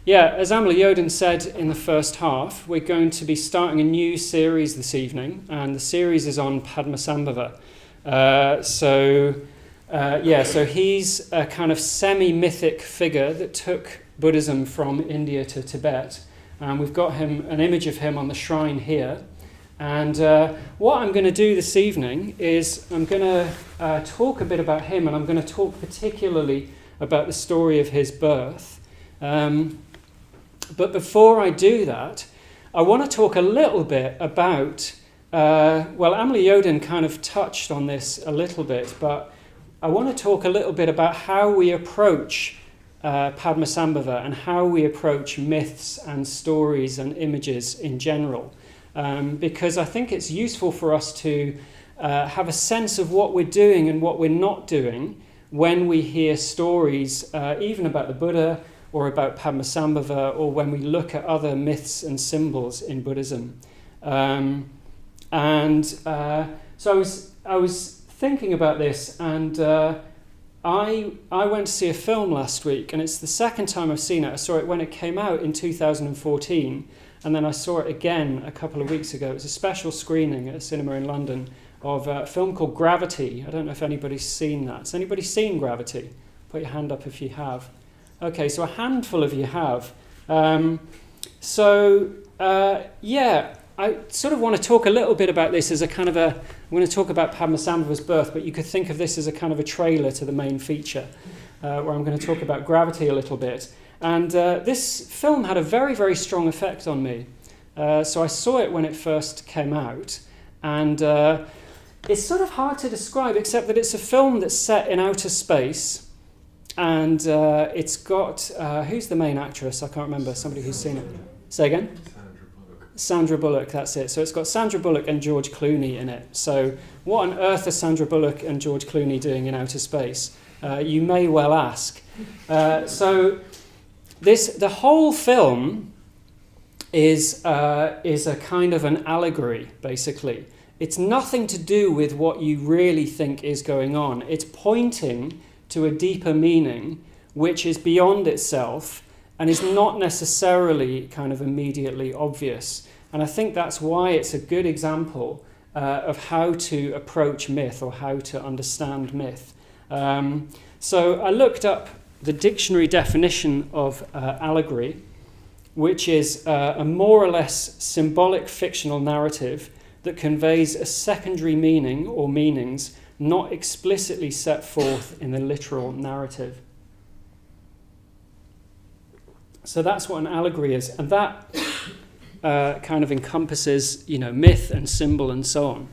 Yeah, as Amla Yoden said in the first half, we're going to be starting a new series this evening, and the series is on Padmasambhava. So he's a kind of semi-mythic figure that took Buddhism from India to Tibet, and we've got an image of him on the shrine here. And what I'm going to do this evening is I'm going to talk a bit about him, and I'm going to talk particularly about the story of his birth. But before I do that, I want to talk a little bit about, Amla Yoden kind of touched on this a little bit, but I want to talk a little bit about how we approach Padmasambhava and how we approach myths and stories and images in general. Because I think it's useful for us to have a sense of what we're doing and what we're not doing when we hear stories, even about the Buddha or about Padmasambhava, or when we look at other myths and symbols in Buddhism. So I was thinking about this, and I went to see a film last week, and it's the second time I've seen it. I saw it when it came out in 2014, and then I saw it again a couple of weeks ago. It was a special screening at a cinema in London of a film called Gravity. I don't know if anybody's seen that. Has anybody seen Gravity? Put your hand up if you have. Okay, so a handful of you have. I sort of want to talk a little bit about this as a kind of I'm going to talk about Padmasambhava's birth, but you could think of this as a kind of a trailer to the main feature, where I'm going to talk about Gravity a little bit. And this film had a very, very strong effect on me. So I saw it when it first came out, and it's sort of hard to describe, except that it's a film that's set in outer space. And it's got, who's the main actress? I can't remember, somebody who's seen it. Say again? Sandra Bullock, that's it. So it's got Sandra Bullock and George Clooney in it. So what on earth are Sandra Bullock and George Clooney doing in outer space? You may well ask. The whole film is a kind of an allegory, basically. It's nothing to do with what you really think is going on. It's pointing to a deeper meaning which is beyond itself and is not necessarily kind of immediately obvious. And I think that's why it's a good example of how to approach myth or how to understand myth. So I looked up the dictionary definition of allegory, which is a more or less symbolic fictional narrative that conveys a secondary meaning or meanings not explicitly set forth in the literal narrative. So that's what an allegory is, and that kind of encompasses, myth and symbol and so on.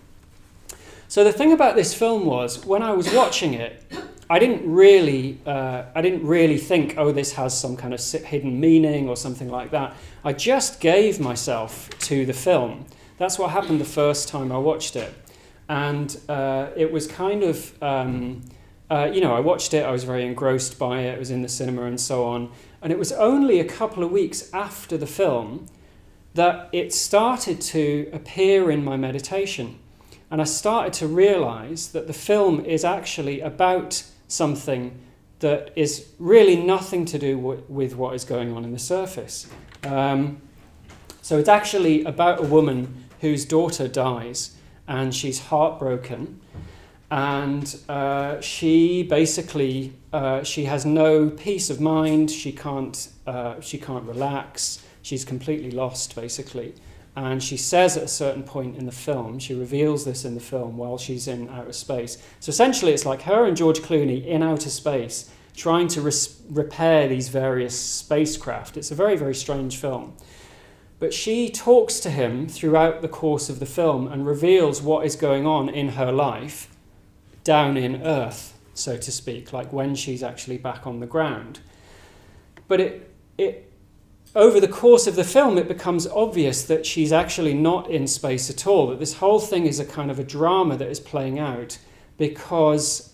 So the thing about this film was, when I was watching it, I didn't really think, oh, this has some kind of hidden meaning or something like that. I just gave myself to the film. That's what happened the first time I watched it. And it was kind of, I watched it, I was very engrossed by it, it was in the cinema and so on. And it was only a couple of weeks after the film that it started to appear in my meditation. And I started to realize that the film is actually about something that is really nothing to do with what is going on in the surface. So it's actually about a woman whose daughter dies, and she's heartbroken, and she basically she has no peace of mind. She can't relax. She's completely lost, basically. And she says at a certain point in the film, she reveals this in the film while she's in outer space. So essentially, it's like her and George Clooney in outer space trying to repair these various spacecraft. It's a very, very strange film. But she talks to him throughout the course of the film and reveals what is going on in her life down in Earth, so to speak, like when she's actually back on the ground. But it over the course of the film, it becomes obvious that she's actually not in space at all, that this whole thing is a kind of a drama that is playing out because,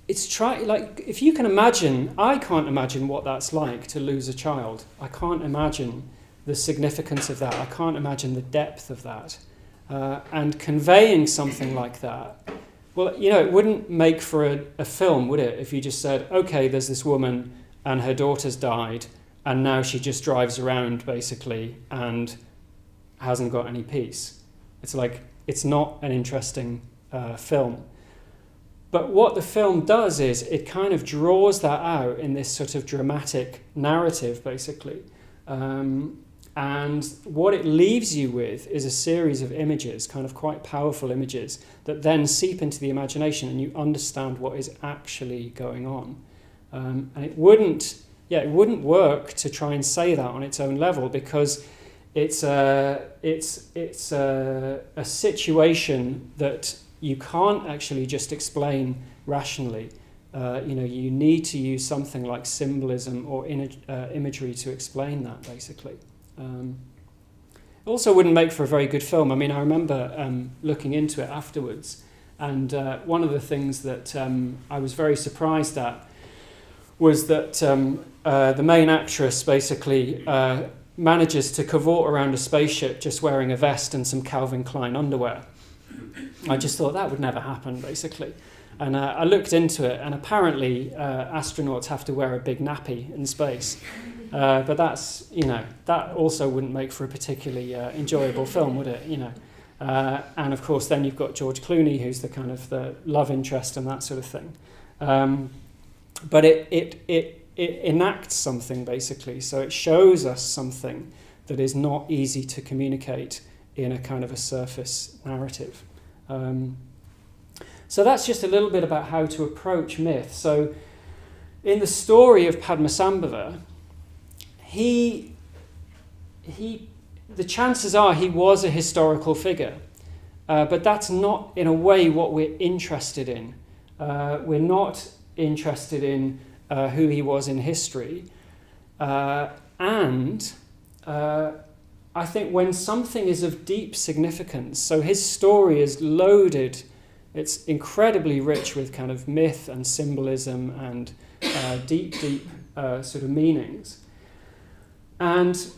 if you can imagine, I can't imagine what that's like to lose a child. I can't imagine the significance of that. I can't imagine the depth of that. And conveying something like that, well, it wouldn't make for a film, would it? If you just said, okay, there's this woman and her daughter's died, and now she just drives around basically and hasn't got any peace. It's like, it's not an interesting film. But what the film does is it kind of draws that out in this sort of dramatic narrative, basically. And what it leaves you with is a series of images, kind of quite powerful images, that then seep into the imagination and you understand what is actually going on. And it wouldn't work to try and say that on its own level, because it's a situation that you can't actually just explain rationally. You need to use something like symbolism or imagery to explain that, basically. It also wouldn't make for a very good film. I mean, I remember looking into it afterwards, and one of the things that I was very surprised at was that the main actress basically manages to cavort around a spaceship just wearing a vest and some Calvin Klein underwear. I just thought that would never happen, basically. And I looked into it, and apparently astronauts have to wear a big nappy in space. But that's, that also wouldn't make for a particularly enjoyable film, would it? And of course, then you've got George Clooney, who's the kind of the love interest and that sort of thing. But it enacts something, basically. So it shows us something that is not easy to communicate in a kind of a surface narrative. So that's just a little bit about how to approach myth. So in the story of Padmasambhava, the chances are he was a historical figure, but that's not in a way what we're interested in. We're not interested in who he was in history. And I think when something is of deep significance, so his story is loaded, it's incredibly rich with kind of myth and symbolism and deep sort of meanings. And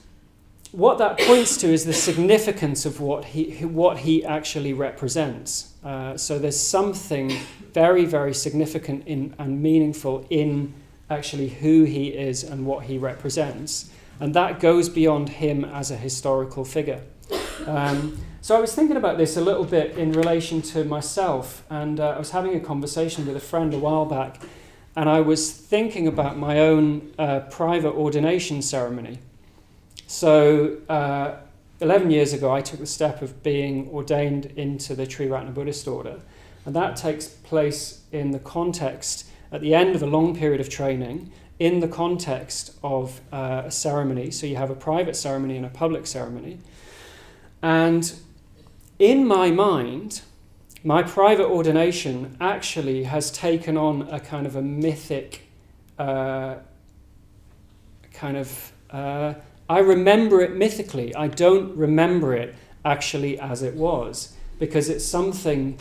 what that points to is the significance of what he actually represents. So there's something very, very significant and meaningful in actually who he is and what he represents. And that goes beyond him as a historical figure. So I was thinking about this a little bit in relation to myself, and I was having a conversation with a friend a while back, and I was thinking about my own private ordination ceremony. So 11 years ago, I took the step of being ordained into the Triratna Buddhist order, and that takes place in the context, at the end of a long period of training, in the context of a ceremony. So you have a private ceremony and a public ceremony. And in my mind, my private ordination actually has taken on a kind of a mythic I remember it mythically. I don't remember it actually as it was, because it's something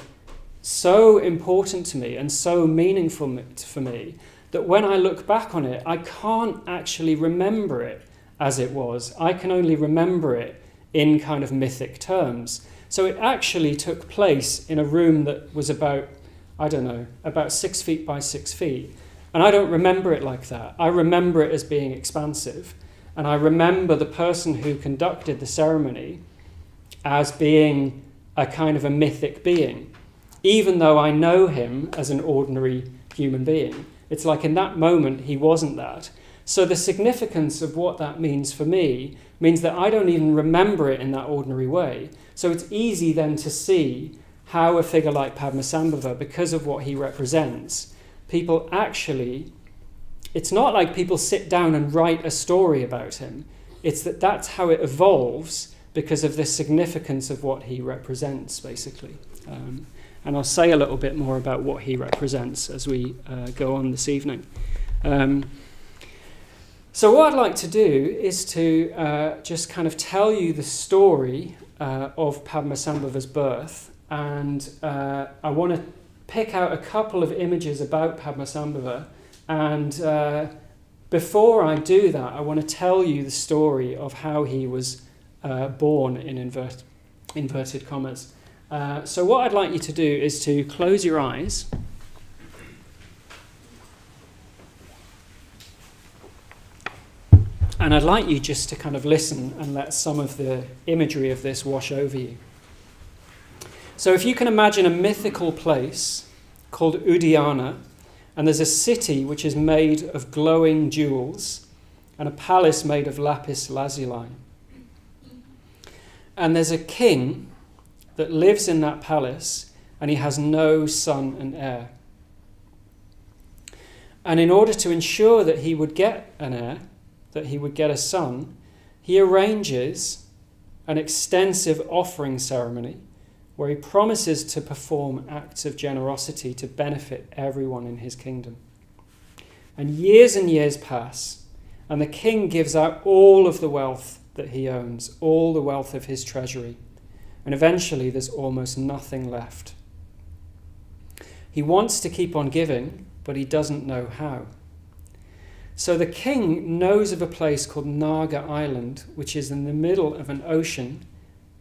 so important to me and so meaningful for me that when I look back on it, I can't actually remember it as it was. I can only remember it in kind of mythic terms. So it actually took place in a room that was about 6 feet by 6 feet. And I don't remember it like that. I remember it as being expansive. And I remember the person who conducted the ceremony as being a kind of a mythic being, even though I know him as an ordinary human being. It's like in that moment, he wasn't that. So the significance of what that means for me means that I don't even remember it in that ordinary way. So it's easy then to see how a figure like Padmasambhava, because of what he represents, people actually, it's not like people sit down and write a story about him. It's that's how it evolves because of the significance of what he represents, basically. And I'll say a little bit more about what he represents as we go on this evening. So what I'd like to do is to just kind of tell you the story of Padmasambhava's birth, and I want to pick out a couple of images about Padmasambhava, and before I do that, I want to tell you the story of how he was born, in inverted commas. So what I'd like you to do is to close your eyes. And I'd like you just to kind of listen and let some of the imagery of this wash over you. So if you can imagine a mythical place called Udayana, and there's a city which is made of glowing jewels, and a palace made of lapis lazuli. And there's a king that lives in that palace, and he has no son and heir. And in order to ensure that he would get an heir, that he would get a son, he arranges an extensive offering ceremony where he promises to perform acts of generosity to benefit everyone in his kingdom. And years pass, and the king gives out all of the wealth that he owns, all the wealth of his treasury, and eventually there's almost nothing left. He wants to keep on giving, but he doesn't know how. So the king knows of a place called Naga Island, which is in the middle of an ocean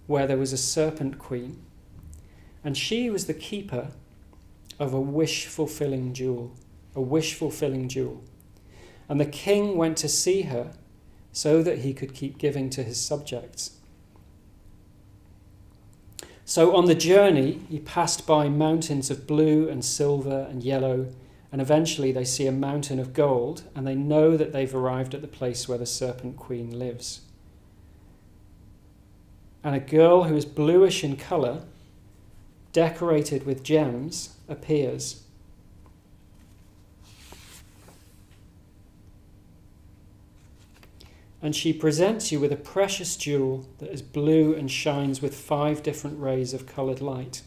where there was a serpent queen, and she was the keeper of a wish-fulfilling jewel, a wish-fulfilling jewel. And the king went to see her so that he could keep giving to his subjects. So on the journey, he passed by mountains of blue and silver and yellow, and eventually they see a mountain of gold, and they know that they've arrived at the place where the serpent queen lives. And a girl who is bluish in colour, decorated with gems, appears. And she presents you with a precious jewel that is blue and shines with 5 different rays of coloured light.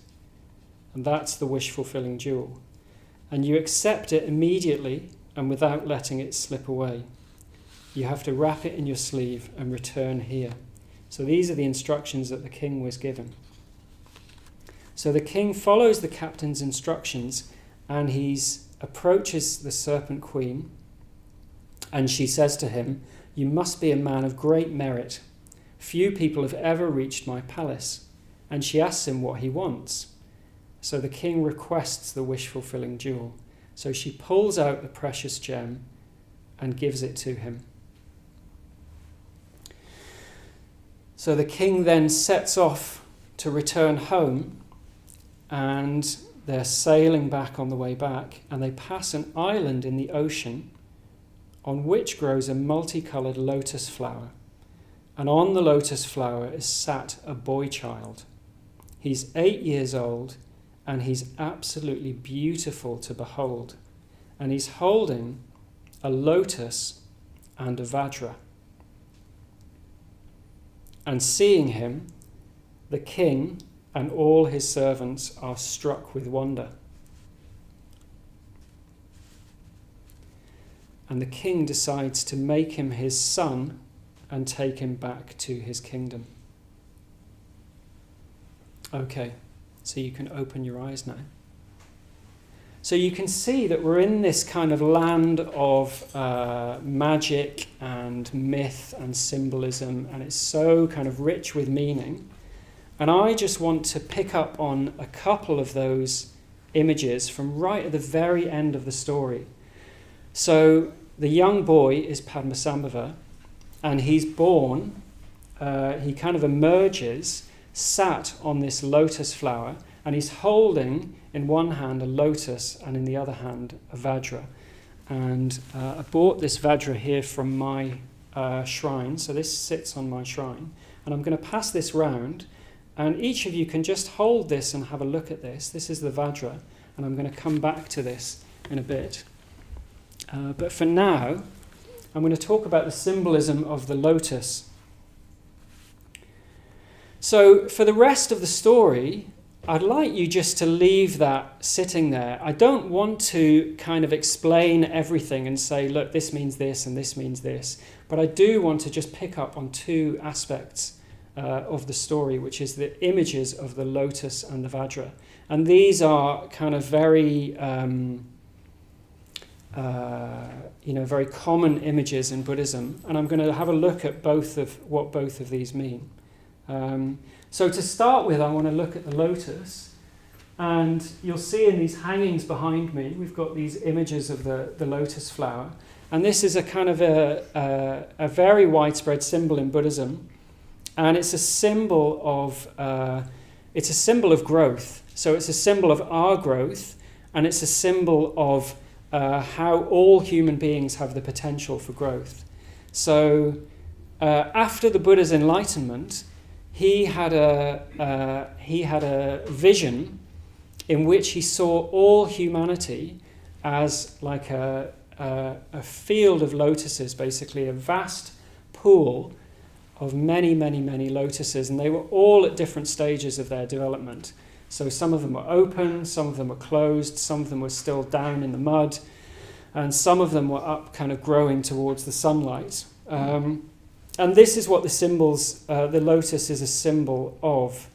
And that's the wish-fulfilling jewel. And you accept it immediately and without letting it slip away. You have to wrap it in your sleeve and return here. So these are the instructions that the king was given. So the king follows the captain's instructions, and he approaches the serpent queen, and she says to him, "You must be a man of great merit. Few people have ever reached my palace." And she asks him what he wants. So the king requests the wish-fulfilling jewel. So she pulls out the precious gem and gives it to him. So the king then sets off to return home, and they're sailing back on the way back, and they pass an island in the ocean on which grows a multicoloured lotus flower. And on the lotus flower is sat a boy child. He's 8 years old, and he's absolutely beautiful to behold. And he's holding a lotus and a vajra. And seeing him, the king and all his servants are struck with wonder. And the king decides to make him his son and take him back to his kingdom. Okay, so you can open your eyes now. So you can see that we're in this kind of land of magic and myth and symbolism, and it's so kind of rich with meaning. And I just want to pick up on a couple of those images from right at the very end of the story. So the young boy is Padmasambhava, and he's born, he kind of emerges, sat on this lotus flower, and he's holding in one hand a lotus and in the other hand a vajra. And I bought this vajra here from my shrine, so this sits on my shrine. And I'm going to pass this round, and each of you can just hold this and have a look at this. This is the vajra, and I'm going to come back to this in a bit. But for now, I'm going to talk about the symbolism of the lotus. So for the rest of the story, I'd like you just to leave that sitting there. I don't want to kind of explain everything and say, look, this means this and this means this. But I do want to just pick up on 2 aspects of the story, which is the images of the lotus and the vajra. And these are kind of very, very common images in Buddhism. And I'm going to have a look at what both of these mean. So to start with, I want to look at the lotus, and you'll see in these hangings behind me, we've got these images of the lotus flower, And this is a kind of a very widespread symbol in Buddhism, and it's a symbol of growth. So it's a symbol of our growth, and it's a symbol of how all human beings have the potential for growth. So after the Buddha's enlightenment, he had a vision in which he saw all humanity as like a field of lotuses, basically a vast pool of many, many, many lotuses, and they were all at different stages of their development. So some of them were open, some of them were closed, some of them were still down in the mud, and some of them were up, kind of growing towards the sunlight. And this is what the lotus is a symbol of.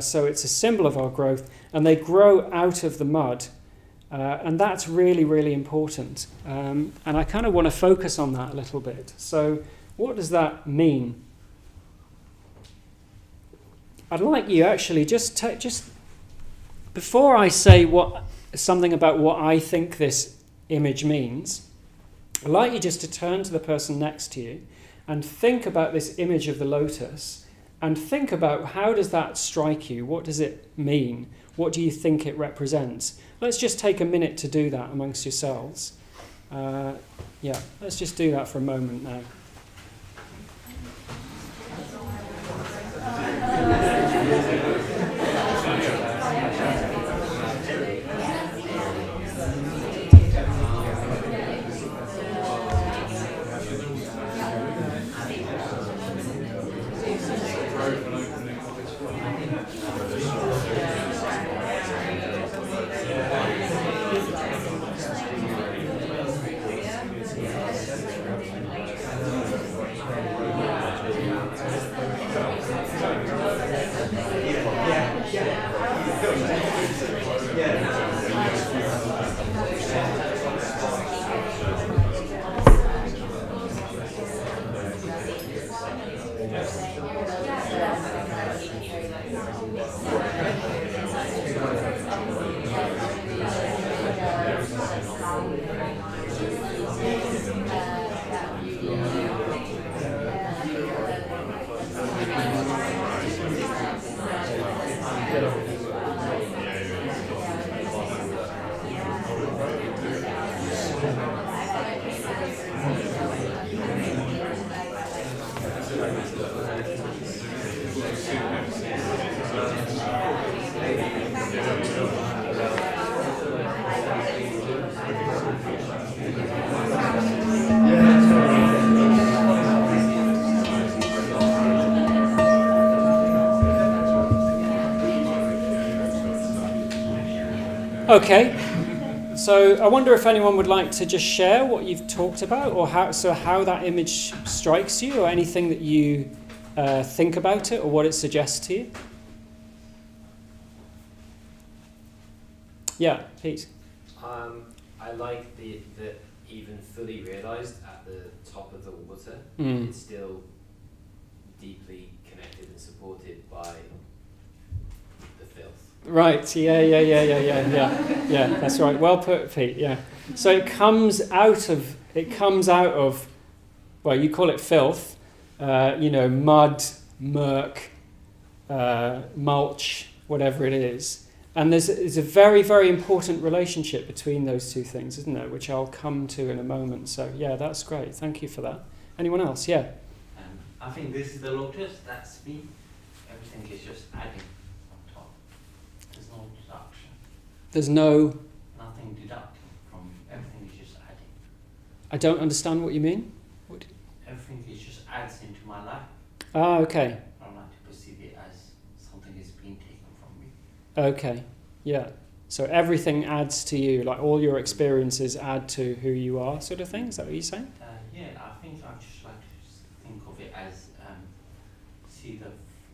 So it's a symbol of our growth, and they grow out of the mud. And that's really, really important. And I kind of want to focus on that a little bit. So what does that mean? I'd like you actually just before I say something about what I think this image means, I'd like you just to turn to the person next to you and think about this image of the lotus, and think about how does that strike you? What does it mean? What do you think it represents? Let's just take a minute to do that amongst yourselves. Let's just do that for a moment now. Okay, so I wonder if anyone would like to just share what you've talked about, or how that image strikes you, or anything that you think about it, or what it suggests to you. Yeah, Pete. I like the even fully realised at the top of the water, it's still deeply connected and supported by the filth. Right, yeah, that's right. Well put, Pete, yeah. So it comes out of, well, you call it filth, mud, murk, mulch, whatever it is. And there's a very, very important relationship between those two things, isn't there, which I'll come to in a moment. So, yeah, that's great. Thank you for that. Anyone else? Yeah? I think this is the lotus, that's me. Everything is just adding on top. There's no deduction. There's no... Nothing deducting from, everything is just adding. I don't understand what you mean. Everything is just adds into my life. Ah, okay. I don't like to perceive it as something is being taken from me. Okay, yeah. So everything adds to you, like all your experiences add to who you are, sort of thing? Is that what you're saying? Yeah, I think I just like to think of it as, see the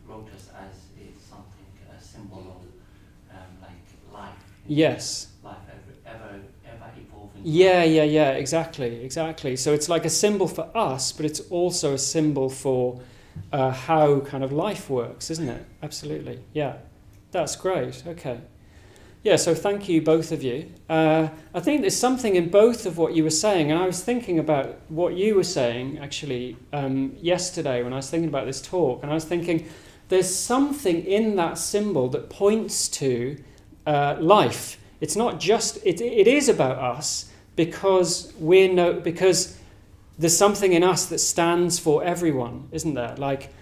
lotus as it's something, a symbol of like life. Yes. Life ever evolving. Yeah, exactly. So it's like a symbol for us, but it's also a symbol for how kind of life works, isn't it? Absolutely, yeah. That's great, okay. Yeah, so thank you, both of you. I think there's something in both of what you were saying, and I was thinking about what you were saying, actually, yesterday when I was thinking about this talk, and I was thinking there's something in that symbol that points to life. It's not just, it is about us because because there's something in us that stands for everyone, isn't there? Like,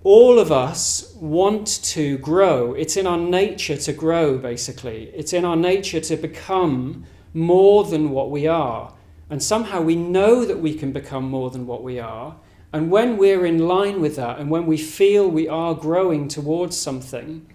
all of us want to grow. It's in our nature to grow, basically. It's in our nature to become more than what we are. And somehow we know that we can become more than what we are. And when we're in line with that, and when we feel we are growing towards something,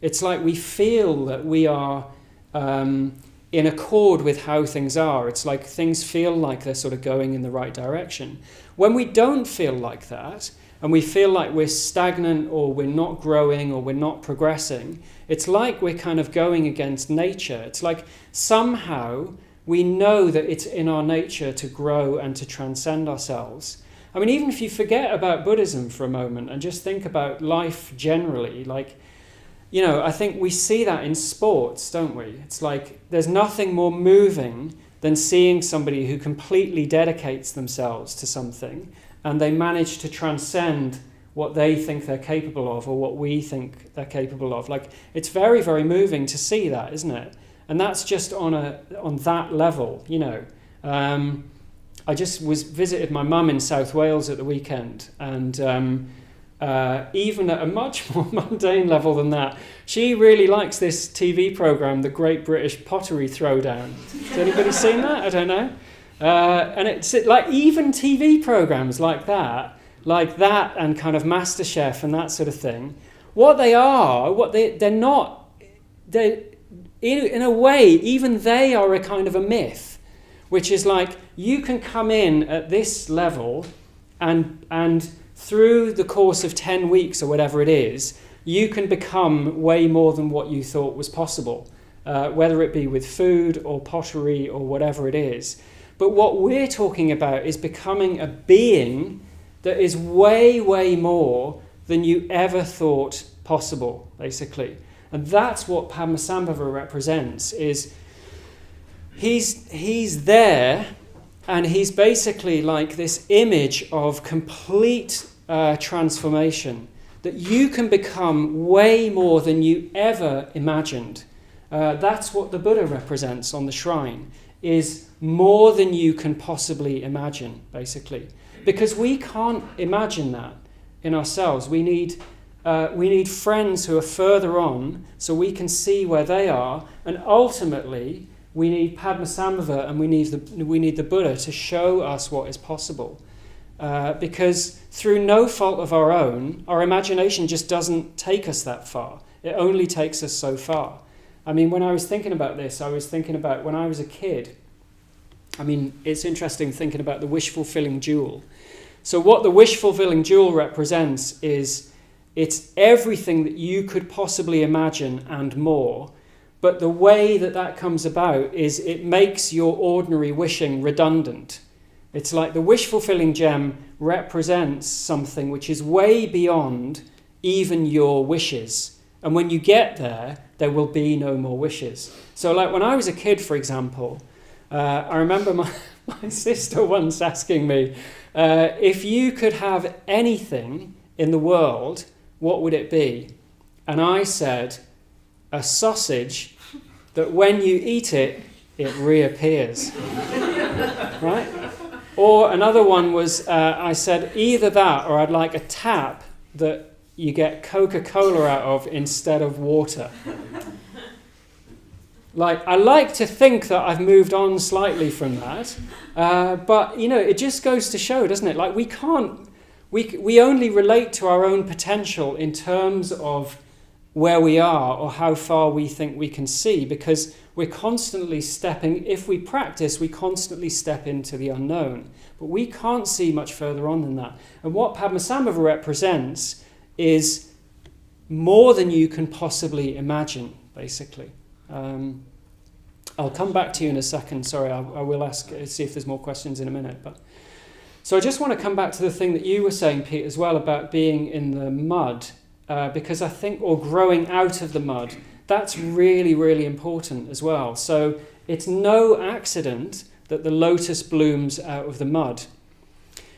it's like we feel that we are in accord with how things are. It's like things feel like they're sort of going in the right direction. When we don't feel like that, and we feel like we're stagnant or we're not growing or we're not progressing, it's like we're kind of going against nature. It's like somehow we know that it's in our nature to grow and to transcend ourselves. I mean, even if you forget about Buddhism for a moment and just think about life generally, like, you know, I think we see that in sports, don't we? It's like there's nothing more moving than seeing somebody who completely dedicates themselves to something and they manage to transcend what they think they're capable of or what we think they're capable of. Like, it's very, very moving to see that, isn't it? And that's just on that level, you know. I just visited my mum in South Wales at the weekend, and even at a much more mundane level than that, she really likes this TV programme, The Great British Pottery Throwdown. Has anybody seen that? I don't know. And it's like even TV programs like that and kind of MasterChef and that sort of thing, they're not, in a way, even they are a kind of a myth, which is like you can come in at this level and through the course of 10 weeks or whatever it is, you can become way more than what you thought was possible, whether it be with food or pottery or whatever it is. But what we're talking about is becoming a being that is way, way more than you ever thought possible, basically. And that's what Padmasambhava represents, is he's there, and he's basically like this image of complete transformation, that you can become way more than you ever imagined. That's what the Buddha represents on the shrine, is more than you can possibly imagine, basically. Because we can't imagine that in ourselves. We need friends who are further on so we can see where they are, and ultimately we need Padmasambhava and we need the Buddha to show us what is possible. Because through no fault of our own, our imagination just doesn't take us that far. It only takes us so far. I mean, when I was thinking about this, I was thinking about when I was a kid. I mean, it's interesting thinking about the wish-fulfilling jewel. So what the wish-fulfilling jewel represents is it's everything that you could possibly imagine and more. But the way that comes about is it makes your ordinary wishing redundant. It's like the wish-fulfilling gem represents something which is way beyond even your wishes. And when you get there, there will be no more wishes. So like when I was a kid, for example, I remember my sister once asking me, if you could have anything in the world, what would it be? And I said, a sausage that when you eat it, it reappears. Right? Or another one was, I said, either that or I'd like a tap that you get Coca-Cola out of instead of water. Like, I like to think that I've moved on slightly from that, but, you know, it just goes to show, doesn't it? Like, we only relate to our own potential in terms of where we are or how far we think we can see, because we're constantly stepping, if we practice, we constantly step into the unknown. But we can't see much further on than that. And what Padmasambhava represents is more than you can possibly imagine, basically. I'll come back to you in a second. Sorry, I will see if there's more questions in a minute. But so I just want to come back to the thing that you were saying, Pete, as well, about being in the mud, because I think, or growing out of the mud, that's really, really important as well. So it's no accident that the lotus blooms out of the mud.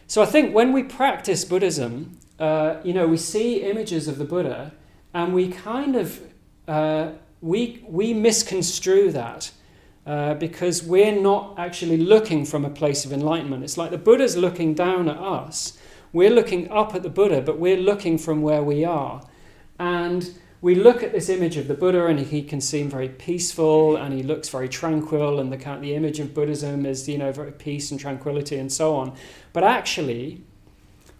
So I think when we practice Buddhism, we see images of the Buddha, and we kind of we misconstrue that because we're not actually looking from a place of enlightenment. It's like the Buddha's looking down at us. We're looking up at the Buddha, but we're looking from where we are. And we look at this image of the Buddha, and he can seem very peaceful, and he looks very tranquil, and the image of Buddhism is, very peace and tranquility and so on. But actually,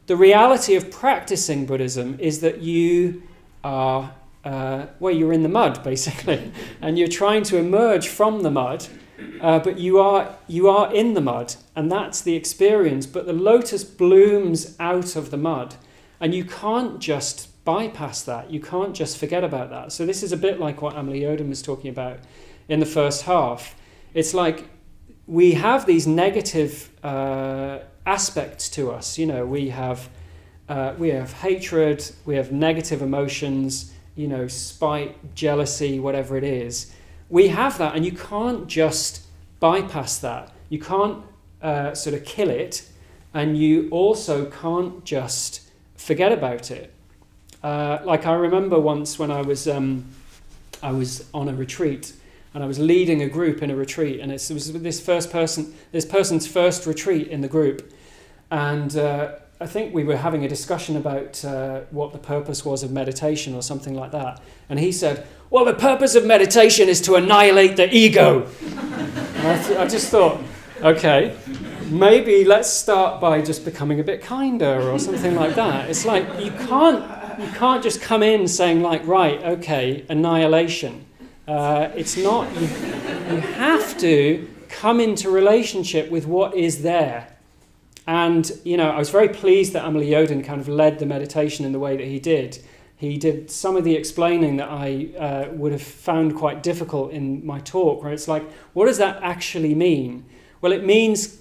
the reality of practicing Buddhism is that you are, you're in the mud, basically, and you're trying to emerge from the mud, but you are in the mud, and that's the experience. But the lotus blooms out of the mud, and you can't just bypass that. You can't just forget about that. So this is a bit like what Amelie Oden was talking about in the first half. It's like we have these negative aspects to us. We have hatred, we have negative emotions, spite, jealousy, whatever it is. We have that, and you can't just bypass that. You can't sort of kill it, and you also can't just forget about it. Like I remember once when I was on a retreat, and I was leading a group in a retreat, and it was this person's first retreat in the group, and I think we were having a discussion about what the purpose was of meditation or something like that, and he said, "Well, the purpose of meditation is to annihilate the ego." And I just thought, okay, maybe let's start by just becoming a bit kinder or something like that. It's like you can't just come in saying like, right, okay, annihilation. It's not, you have to come into relationship with what is there. And, I was very pleased that Amelie Oden kind of led the meditation in the way that he did. He did some of the explaining that I would have found quite difficult in my talk, where it's like, what does that actually mean? Well, it means,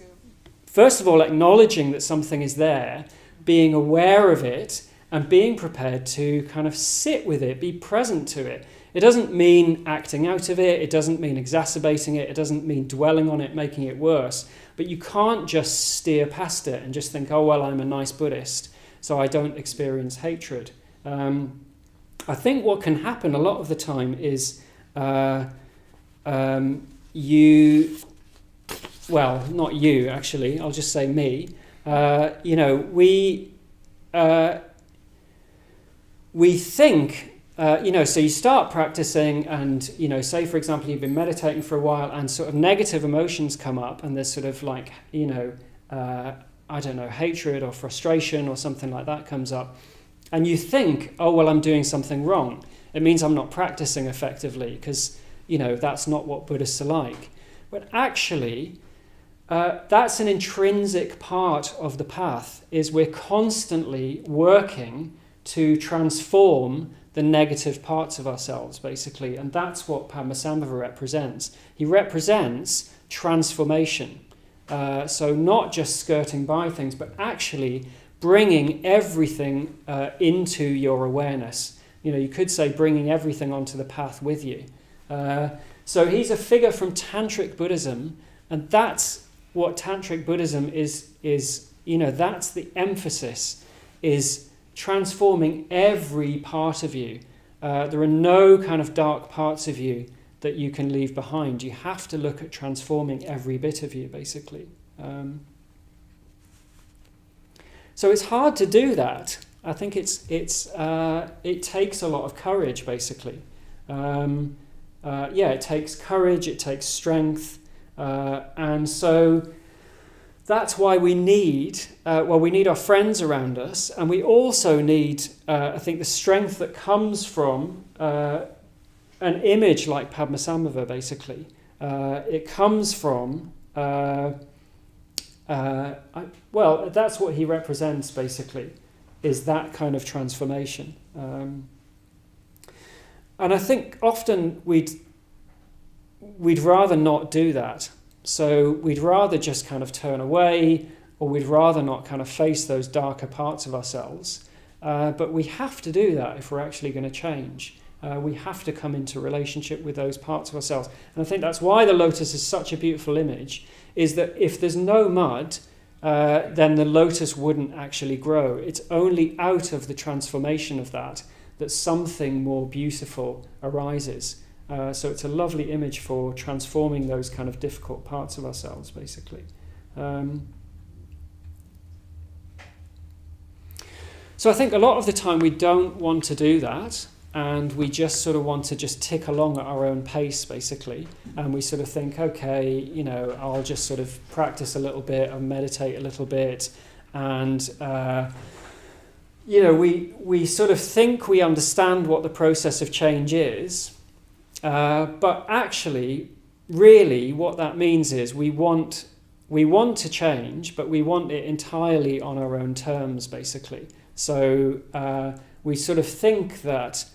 first of all, acknowledging that something is there, being aware of it, and being prepared to kind of sit with it, be present to it. It doesn't mean acting out of it. It doesn't mean exacerbating it. It doesn't mean dwelling on it, making it worse. But you can't just steer past it and just think, oh, well, I'm a nice Buddhist, so I don't experience hatred. I think what can happen a lot of the time is not you, actually, I'll just say me. We think, so you start practicing and, say, for example, you've been meditating for a while and sort of negative emotions come up and there's sort of like, hatred or frustration or something like that comes up. And you think, oh, well, I'm doing something wrong. It means I'm not practicing effectively because, that's not what Buddhists are like. But actually, that's an intrinsic part of the path, is we're constantly working to transform the negative parts of ourselves, basically. And that's what Padmasambhava represents. He represents transformation. So not just skirting by things, but actually bringing everything into your awareness. You could say bringing everything onto the path with you. So he's a figure from Tantric Buddhism, and that's what Tantric Buddhism is that's the emphasis, is transforming every part of you. There are no kind of dark parts of you that you can leave behind. You have to look at transforming every bit of you, basically. So it's hard to do that. I think it takes a lot of courage, basically. It takes courage, it takes strength, and so that's why we need our friends around us, and we also need, I think, the strength that comes from an image like Padmasambhava, basically. It comes from, that's what he represents, basically, is that kind of transformation. And I think often we'd rather not do that. So we'd rather just kind of turn away, or we'd rather not kind of face those darker parts of ourselves. But we have to do that if we're actually going to change. We have to come into relationship with those parts of ourselves. And I think that's why the lotus is such a beautiful image, is that if there's no mud, then the lotus wouldn't actually grow. It's only out of the transformation of that something more beautiful arises. So it's a lovely image for transforming those kind of difficult parts of ourselves, basically. So I think a lot of the time we don't want to do that, and we just sort of want to just tick along at our own pace, basically. And we sort of think, okay, you know, I'll just sort of practice a little bit and meditate a little bit. And, you know, we sort of think we understand what the process of change is. But actually, really, what that means is we want to change, but we want it entirely on our own terms, basically. So we sort of think that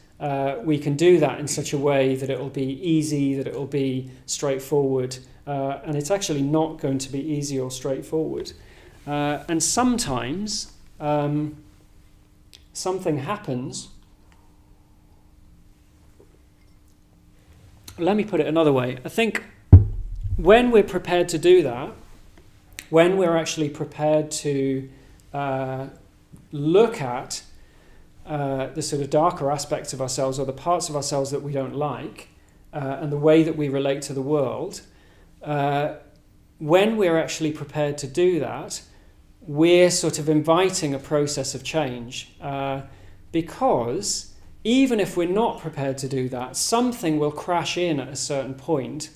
we can do that in such a way that it will be easy, that it will be straightforward, and it's actually not going to be easy or straightforward. And sometimes something happens. Let me put it another way. I think when we're prepared to do that, when we're actually prepared to look at the sort of darker aspects of ourselves, or the parts of ourselves that we don't like, and the way that we relate to the world, when we're actually prepared to do that, we're sort of inviting a process of change. Because even if we're not prepared to do that, something will crash in at a certain point,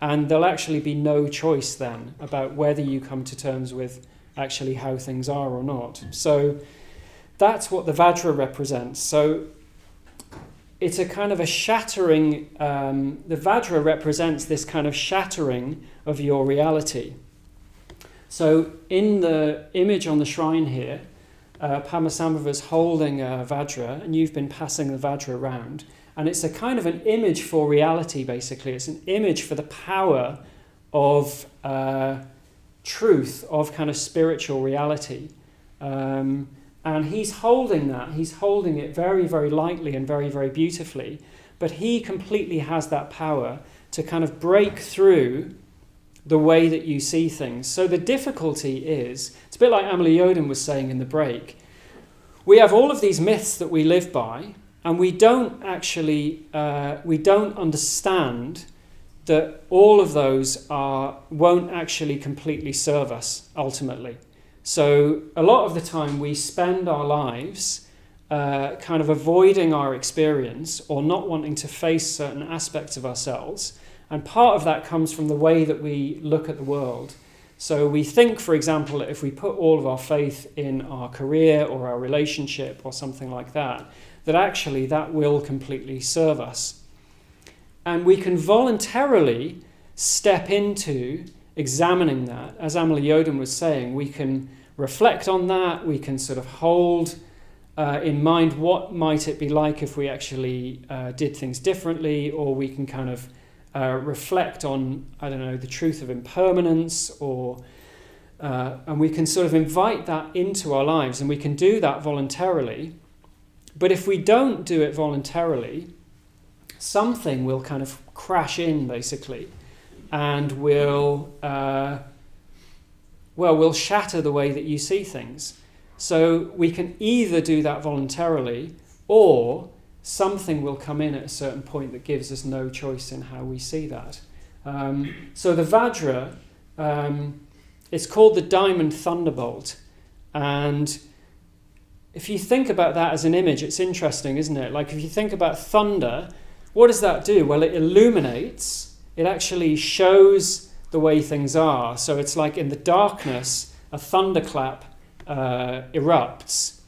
and there'll actually be no choice then about whether you come to terms with actually how things are or not. So that's what the vajra represents. So it's a kind of a shattering, the vajra represents this kind of shattering of your reality. So in the image on the shrine here, Padmasambhava is holding a vajra, and you've been passing the vajra around. And it's a kind of an image for reality, basically. It's an image for the power of truth, of kind of spiritual reality. And he's holding that. He's holding it very, very lightly and very, very beautifully. But he completely has that power to kind of break through the way that you see things. So the difficulty is, it's a bit like Amelie Yoden was saying in the break, we have all of these myths that we live by, and we don't actually, we don't understand that all of those won't actually completely serve us ultimately. So a lot of the time we spend our lives kind of avoiding our experience or not wanting to face certain aspects of ourselves. And part of that comes from the way that we look at the world. So we think, for example, that if we put all of our faith in our career or our relationship or something like that, that actually that will completely serve us. And we can voluntarily step into examining that. As Amelie Yoden was saying, we can reflect on that, we can sort of hold in mind what might it be like if we actually did things differently, or we can kind of reflect on, I don't know, the truth of impermanence, or and we can sort of invite that into our lives, and we can do that voluntarily. But if we don't do it voluntarily, something will kind of crash in, basically, and will shatter the way that you see things. So we can either do that voluntarily, or something will come in at a certain point that gives us no choice in how we see that. So the vajra, it's called the diamond thunderbolt. And if you think about that as an image, it's interesting, isn't it? Like if you think about thunder, what does that do? Well, it illuminates. It actually shows the way things are. So it's like in the darkness, a thunderclap erupts,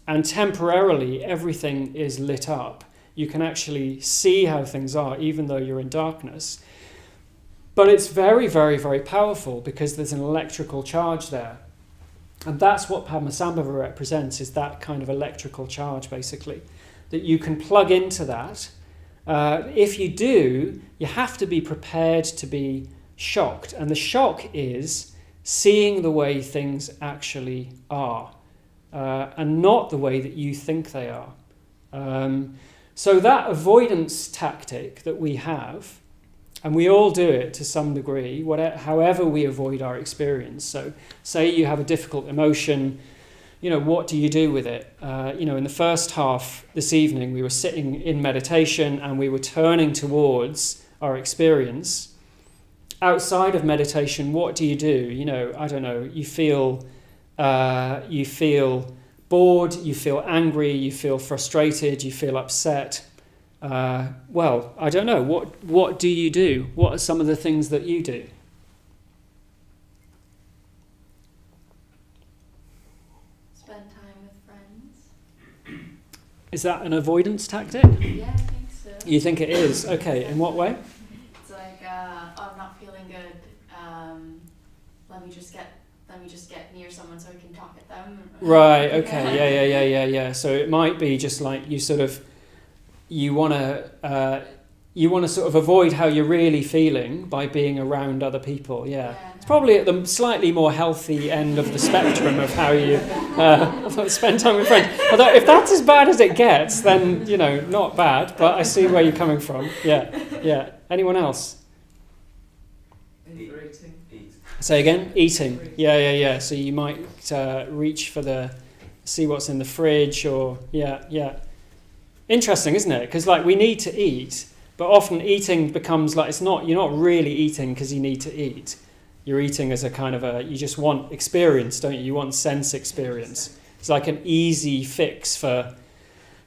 and temporarily everything is lit up. You can actually see how things are, even though you're in darkness. But it's very, very, very powerful because there's an electrical charge there. And that's what Padmasambhava represents, is that kind of electrical charge, basically, that you can plug into that. If you do, you have to be prepared to be shocked. And the shock is seeing the way things actually are, and not the way that you think they are. So that avoidance tactic that we have, and we all do it to some degree, however we avoid our experience. So say you have a difficult emotion, what do you do with it? In the first half this evening, we were sitting in meditation and we were turning towards our experience. Outside of meditation, what do? I don't know, you feel bored, you feel angry, you feel frustrated, you feel upset. I don't know. What do you do? What are some of the things that you do? Spend time with friends. Is that an avoidance tactic? Yeah, I think so. You think it is? Okay. In what way? It's like, I'm not feeling good. Let me just get near someone so I can talk at them. Right. Okay. Yeah. So it might be just like you want to sort of avoid how you're really feeling by being around other people. Yeah. It's probably at the slightly more healthy end of the spectrum of how you spend time with friends. Although if that's as bad as it gets, then not bad. But I see where you're coming from. Yeah. Anyone else? Say again? Eating. Yeah. So you might reach for see what's in the fridge or, yeah. Interesting, isn't it? Because we need to eat, but often eating becomes you're not really eating because you need to eat. You're eating as a kind of you just want experience, don't you? You want sense experience. It's like an easy fix for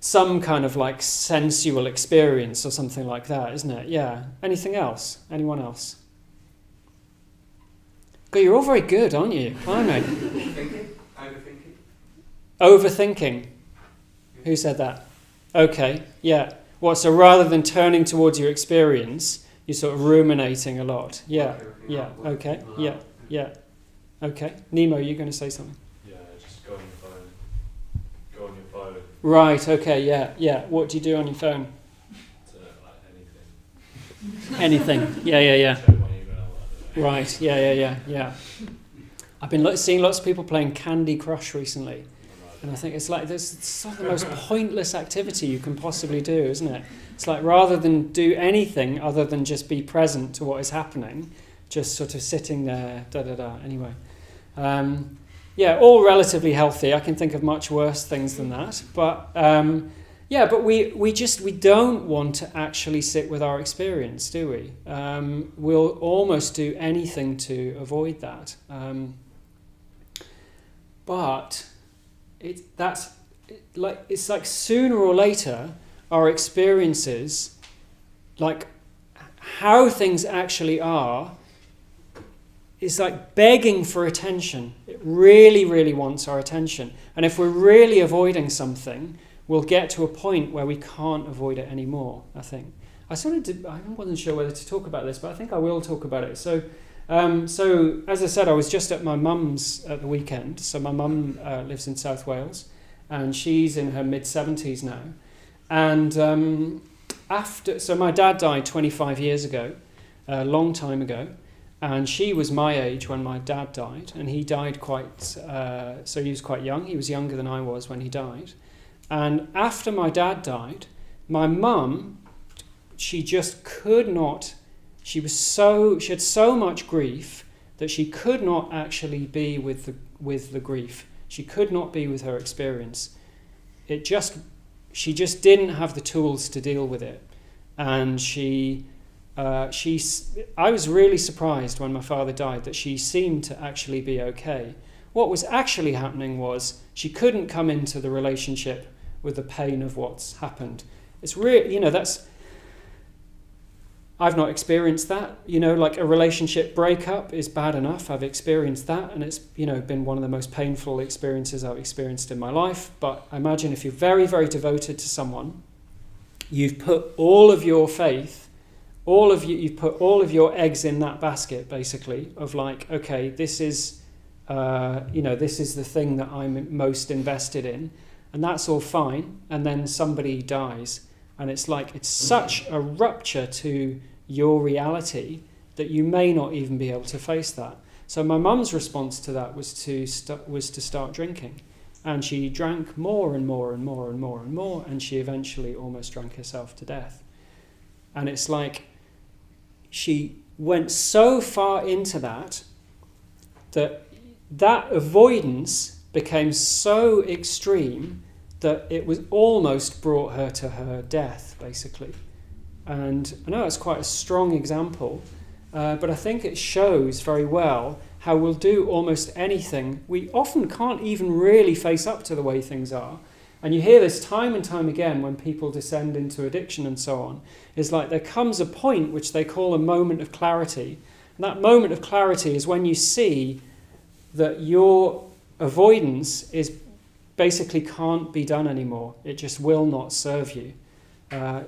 some kind of sensual experience or something like that, isn't it? Yeah. Anything else? Anyone else? God, you're all very good, aren't you? Blimey. Overthinking. Who said that? Okay, yeah. So rather than turning towards your experience, you're sort of ruminating a lot. Yeah. Okay. Yeah. Okay. Nemo, you're going to say something? Yeah, just go on your phone. Right. Okay. Yeah. What do you do on your phone? Anything. Anything. Yeah. Check my email. Right. Yeah. I've been seeing lots of people playing Candy Crush recently. And I think it's sort of the most pointless activity you can possibly do, isn't it? It's rather than do anything other than just be present to what is happening, just sort of sitting there, Anyway, all relatively healthy. I can think of much worse things than that. But but we don't want to actually sit with our experience, do we? We'll almost do anything to avoid that. But it's like sooner or later our experiences, how things actually are, is begging for attention. It really, really wants our attention. And if we're really avoiding something, we'll get to a point where we can't avoid it anymore, I think. I wasn't sure whether to talk about this, but I think I will talk about it. So as I said, I was just at my mum's at the weekend. So my mum lives in South Wales, and she's in her mid-70s now. And so my dad died 25 years ago, a long time ago, and she was my age when my dad died, and he died so he was quite young. He was younger than I was when he died. And after my dad died, my mum, she just could not. She had so much grief that she could not actually be with the grief. She could not be with her experience. She just didn't have the tools to deal with it, and I was really surprised when my father died that she seemed to actually be okay. What was actually happening was she couldn't come into the relationship with the pain of what's happened. It's really, I've not experienced that. A relationship breakup is bad enough. I've experienced that, and it's, been one of the most painful experiences I've experienced in my life. But I imagine if you're very, very devoted to someone, you've put all of your faith, you've put all of your eggs in that basket, basically, of okay, this is the thing that I'm most invested in, and that's all fine. And then somebody dies, and it's such a rupture to your reality that you may not even be able to face that. So my mum's response to that was to start drinking, And she drank more and more and more and more and more, and she eventually almost drank herself to death. And it's like she went so far into that avoidance became so extreme that it was almost brought her to her death, basically. And I know it's quite a strong example, but I think it shows very well how we'll do almost anything. We often can't even really face up to the way things are. And you hear this time and time again when people descend into addiction and so on. It's like there comes a point which they call a moment of clarity. And that moment of clarity is when you see that your avoidance is basically can't be done anymore. It just will not serve you.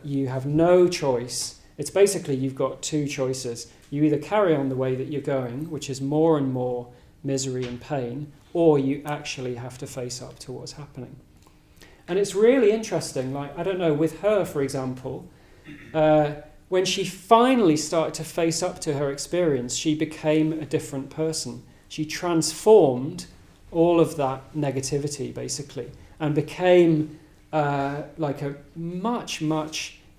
You have no choice. It's basically you've got two choices. You either carry on the way that you're going, which is more and more misery and pain, or you actually have to face up to what's happening. And it's really interesting, like, I don't know, with her, for example, when she finally started to face up to her experience, she became a different person. She transformed all of that negativity, basically, and became like a much,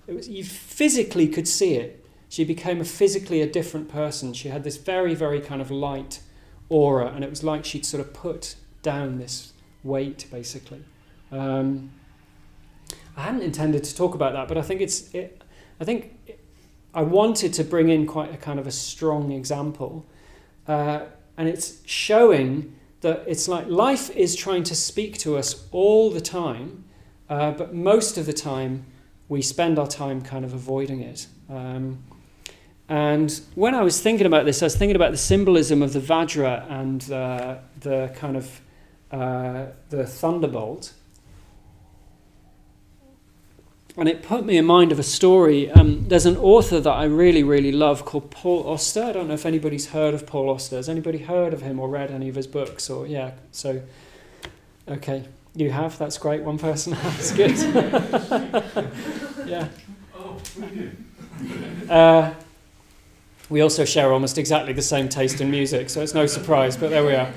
you physically could see it. She became physically a different person. She had this very, very kind of light aura, and it was like she'd sort of put down this weight, basically. I hadn't intended to talk about that, but I think I wanted to bring in quite a kind of a strong example, and it's showing that it's like life is trying to speak to us all the time, but most of the time we spend our time kind of avoiding it. And when I was thinking about this, I was thinking about the symbolism of the vajra and the kind of the thunderbolt. And it put me in mind of a story. There's an author that I really, really love called Paul Auster. I don't know if anybody's heard of Paul Auster. Has anybody heard of him or read any of his books? Or yeah, so, okay, you have. That's great. One person has. Good. Yeah. We also share almost exactly the same taste in music, so it's no surprise. But there we are.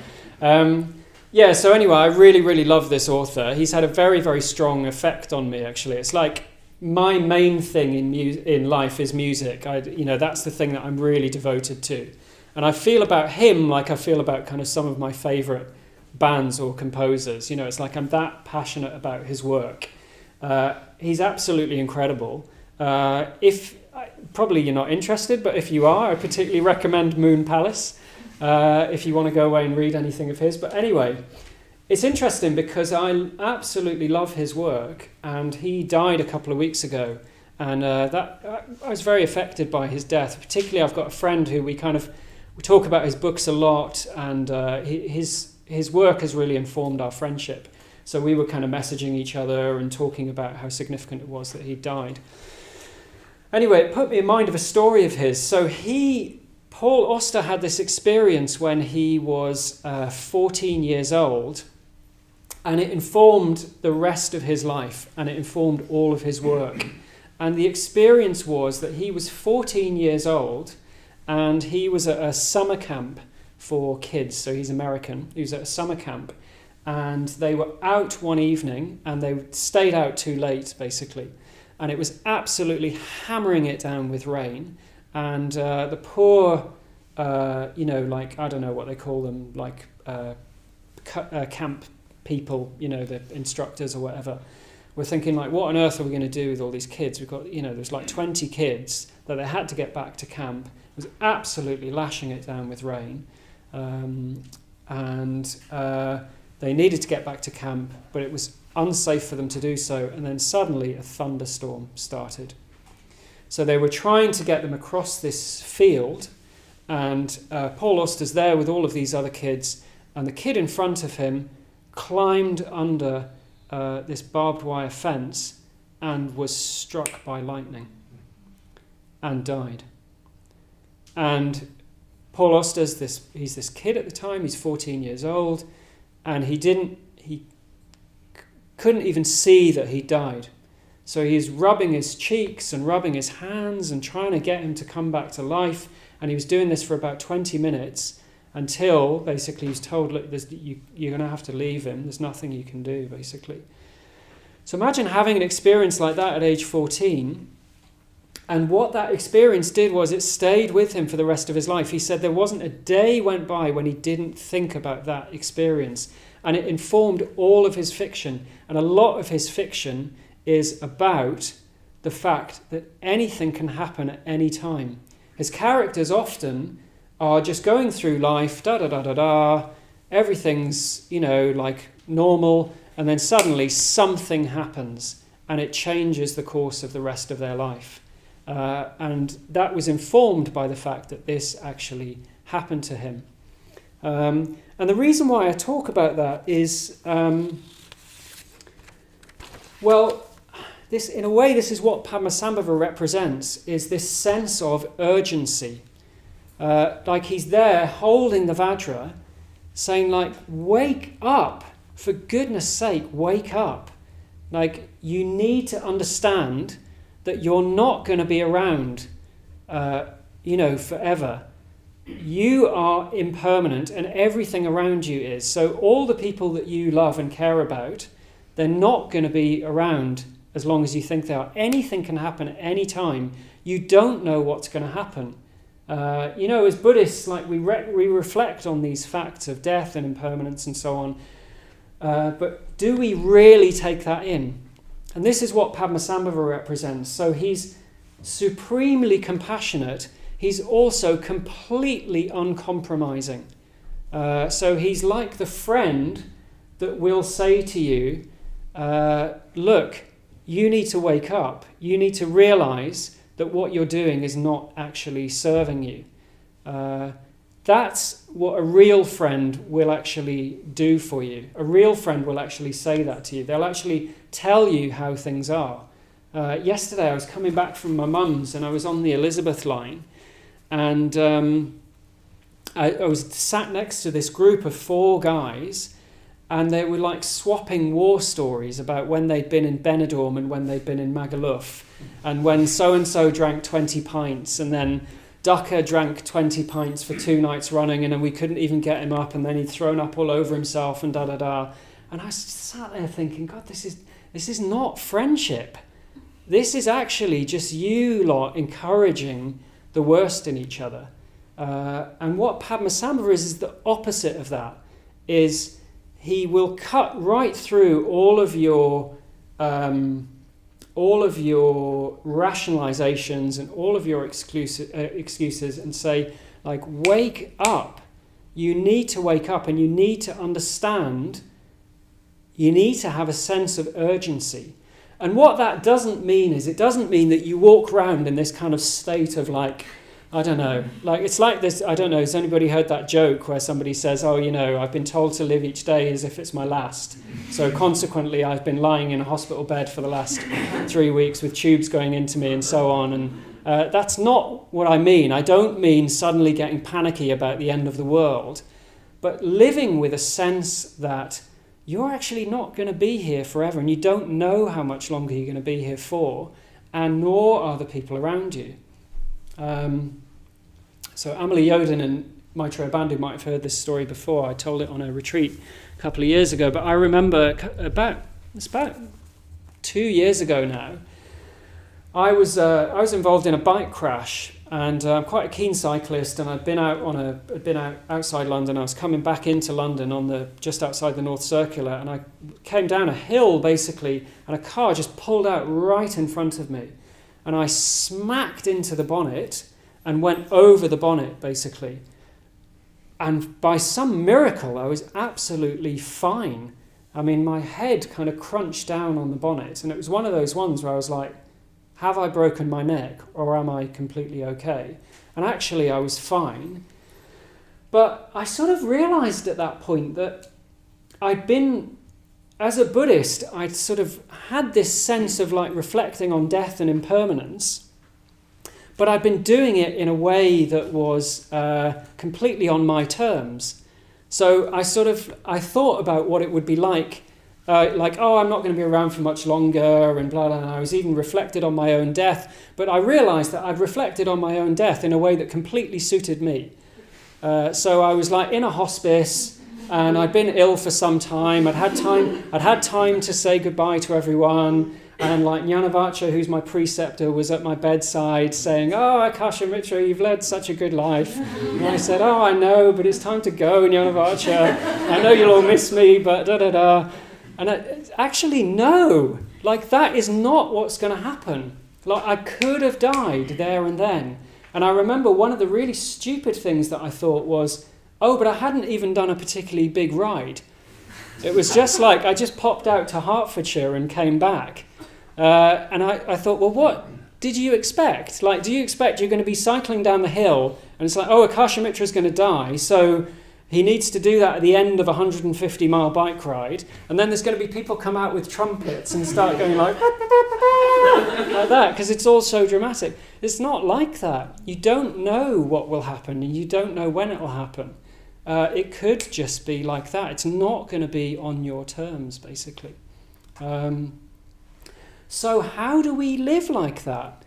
Yeah, so anyway, I really, really love this author. He's had a very, very strong effect on me, actually. It's like my main thing in life is music. That's the thing that I'm really devoted to. And I feel about him like I feel about kind of some of my favourite bands or composers. It's like I'm that passionate about his work. He's absolutely incredible. Probably you're not interested, but if you are, I particularly recommend Moon Palace. If you want to go away and read anything of his. But anyway, it's interesting because I absolutely love his work, and he died a couple of weeks ago, and I was very affected by his death. Particularly, I've got a friend who we talk about his books a lot, and his work has really informed our friendship. So we were kind of messaging each other and talking about how significant it was that he died. Anyway, it put me in mind of a story of his. So Paul Auster had this experience when he was 14 years old, and it informed the rest of his life, and it informed all of his work. And the experience was that he was 14 years old, and he was at a summer camp for kids. So he's American. He was at a summer camp, and they were out one evening, and they stayed out too late, basically. And it was absolutely hammering it down with rain. And the poor, I don't know what they call them, camp people, the instructors or whatever, were thinking, like, what on earth are we going to do with all these kids? We've got, there's like 20 kids that they had to get back to camp. It was absolutely lashing it down with rain. They needed to get back to camp, but it was unsafe for them to do so. And then suddenly a thunderstorm started. So they were trying to get them across this field, and Paul Auster's there with all of these other kids, and the kid in front of him climbed under this barbed wire fence and was struck by lightning and died. And Paul Auster's he's this kid at the time, he's 14 years old, and he couldn't even see that he died. So he's rubbing his cheeks and rubbing his hands and trying to get him to come back to life. And he was doing this for about 20 minutes. until basically he's told, look, you're going to have to leave him. There's nothing you can do, basically. So imagine having an experience like that at age 14. And what that experience did was it stayed with him for the rest of his life. He said there wasn't a day went by when he didn't think about that experience. And it informed all of his fiction. And a lot of his fiction is about the fact that anything can happen at any time. His characters often are just going through life, da-da-da-da-da, everything's, like normal, and then suddenly something happens and it changes the course of the rest of their life. And that was informed by the fact that this actually happened to him. And the reason why I talk about that is, this, in a way, this is what Padmasambhava represents, is this sense of urgency. Like he's there holding the vajra, saying like, wake up, for goodness sake, wake up. Like, you need to understand that you're not going to be around, forever. You are impermanent and everything around you is. So all the people that you love and care about, they're not going to be around as long as you think they are. Anything can happen at any time. You don't know what's going to happen. As Buddhists, like we reflect on these facts of death and impermanence and so on. But do we really take that in? And this is what Padmasambhava represents. So he's supremely compassionate. He's also completely uncompromising. So he's like the friend that will say to you, look, you need to wake up. You need to realize that what you're doing is not actually serving you. That's what a real friend will actually do for you. A real friend will actually say that to you. They'll actually tell you how things are. Yesterday I was coming back from my mum's and I was on the Elizabeth line, and I was sat next to this group of 4 guys, and they were like swapping war stories about when they'd been in Benidorm and when they'd been in Magaluf, and when so-and-so drank 20 pints and then Ducker drank 20 pints for 2 nights running, and then we couldn't even get him up, and then he'd thrown up all over himself and da-da-da. And I sat there thinking, God, this is not friendship. This is actually just you lot encouraging the worst in each other. And what Padmasambhava is the opposite of that. Is he will cut right through all of your rationalizations and all of your excuses and say, like, wake up. You need to wake up, and you need to understand. You need to have a sense of urgency. And what that doesn't mean is, it doesn't mean that you walk around in this kind of state of like, I don't know, like it's like this, I don't know, has anybody heard that joke where somebody says, oh, I've been told to live each day as if it's my last. So consequently, I've been lying in a hospital bed for the last 3 weeks with tubes going into me and so on. And that's not what I mean. I don't mean suddenly getting panicky about the end of the world, but living with a sense that you're actually not going to be here forever, and you don't know how much longer you're going to be here for, and nor are the people around you. So Amelie Yoden and Maitreya Bandhu might have heard this story before. I told it on a retreat a couple of years ago, but I remember it's about 2 years ago now. I was involved in a bike crash, and I'm quite a keen cyclist, and I'd been out outside London. I was coming back into London just outside the North Circular, and I came down a hill basically, and a car just pulled out right in front of me, and I smacked into the bonnet and went over the bonnet basically. And by some miracle, I was absolutely fine. I mean, my head kind of crunched down on the bonnet, and it was one of those ones where I was like, have I broken my neck, or am I completely okay? And actually I was fine. But I sort of realized at that point that as a Buddhist, I'd sort of had this sense of like reflecting on death and impermanence, but I'd been doing it in a way that was completely on my terms. So I thought about what it would be like, I'm not going to be around for much longer, and blah, blah, blah. I was even reflected on my own death, but I realized that I'd reflected on my own death in a way that completely suited me. So I was like in a hospice, and I'd been ill for some time. I'd had time to say goodbye to everyone. And like Jnanavacha, who's my preceptor, was at my bedside saying, "Oh, Akasamitra, you've led such a good life." And I said, "Oh, I know, but it's time to go, Jnanavacha. I know you'll all miss me, but da-da-da." And actually, no. Like, that is not what's going to happen. Like, I could have died there and then. And I remember one of the really stupid things that I thought was, oh, but I hadn't even done a particularly big ride. It was just like, I just popped out to Hertfordshire and came back. And I thought, well, what did you expect? Like, do you expect you're going to be cycling down the hill and it's like, oh, Akasamitra is going to die, so he needs to do that at the end of a 150-mile bike ride, and then there's going to be people come out with trumpets and start going like that, because it's all so dramatic. It's not like that. You don't know what will happen, and you don't know when it will happen. It could just be like that. It's not going to be on your terms, basically. So how do we live like that?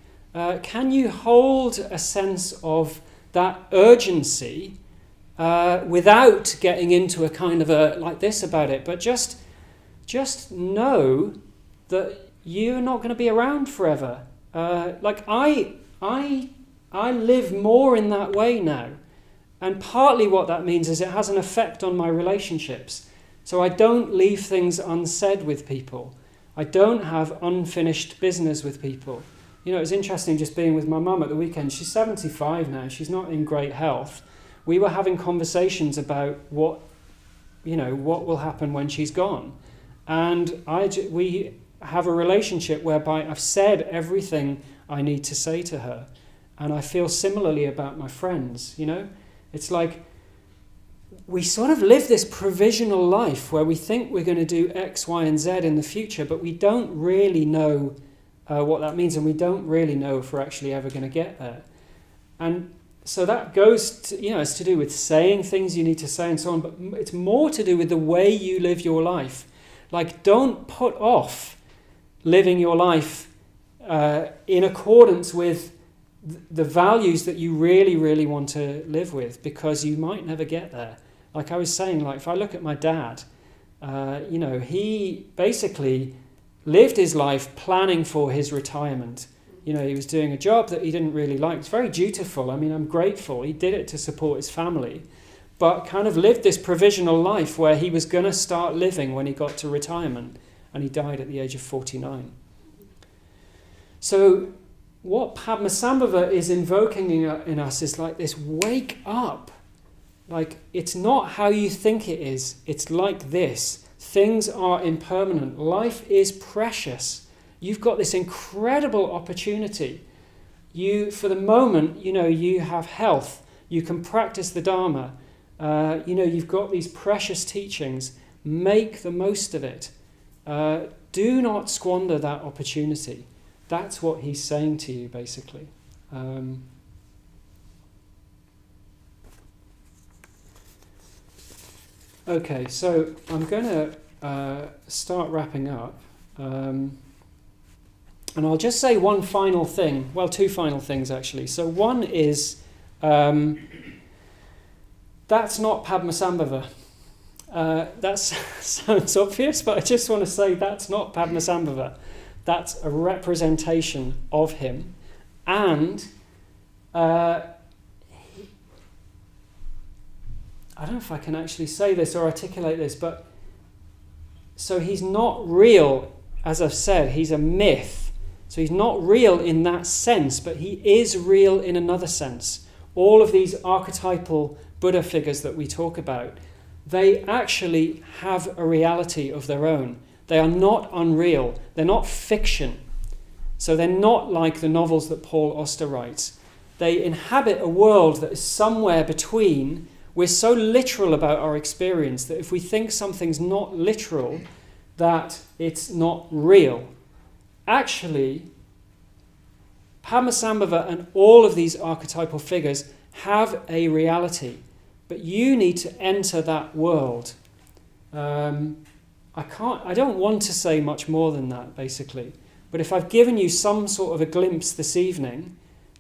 Can you hold a sense of that urgency without getting into a kind of a like this about it, but just know that you're not going to be around forever. Like I live more in that way now, and partly what that means is it has an effect on my relationships. So I don't leave things unsaid with people. I don't have unfinished business with people. You know, it's interesting just being with my mum at the weekend. She's 75 now. She's not in great health. We were having conversations about what will happen when she's gone. And we have a relationship whereby I've said everything I need to say to her. And I feel similarly about my friends, you know. It's like we sort of live this provisional life where we think we're going to do X, Y, and Z in the future, but we don't really know what that means, and we don't really know if we're actually ever going to get there. And so that goes to, it's to do with saying things you need to say and so on, but it's more to do with the way you live your life. Like, don't put off living your life in accordance with the values that you really, really want to live with, because you might never get there. Like I was saying, like if I look at my dad, he basically lived his life planning for his retirement. You know, he was doing a job that he didn't really like. It's very dutiful. I mean, I'm grateful. He did it to support his family, but kind of lived this provisional life where he was going to start living when he got to retirement, and he died at the age of 49. So what Padmasambhava is invoking in us is like this wake up. Like, it's not how you think it is. It's like this. Things are impermanent. Life is precious. You've got this incredible opportunity. For the moment, you have health. You can practice the Dharma. You've got these precious teachings. Make the most of it. Do not squander that opportunity. That's what he's saying to you, basically. Okay, so I'm going to start wrapping up. And I'll just say one final thing. Well, two final things, actually. So one is, that's not Padmasambhava. That sounds obvious, but I just want to say that's not Padmasambhava. That's a representation of him. And I don't know if I can actually say this or articulate this, but so he's not real, as I've said, he's a myth. So he's not real in that sense, but he is real in another sense. All of these archetypal Buddha figures that we talk about, they actually have a reality of their own. They are not unreal. They're not fiction. So they're not like the novels that Paul Auster writes. They inhabit a world that is somewhere between. We're so literal about our experience that if we think something's not literal, that it's not real. Actually, Padmasambhava and all of these archetypal figures have a reality, but you need to enter that world. I don't want to say much more than that, basically. But if I've given you some sort of a glimpse this evening,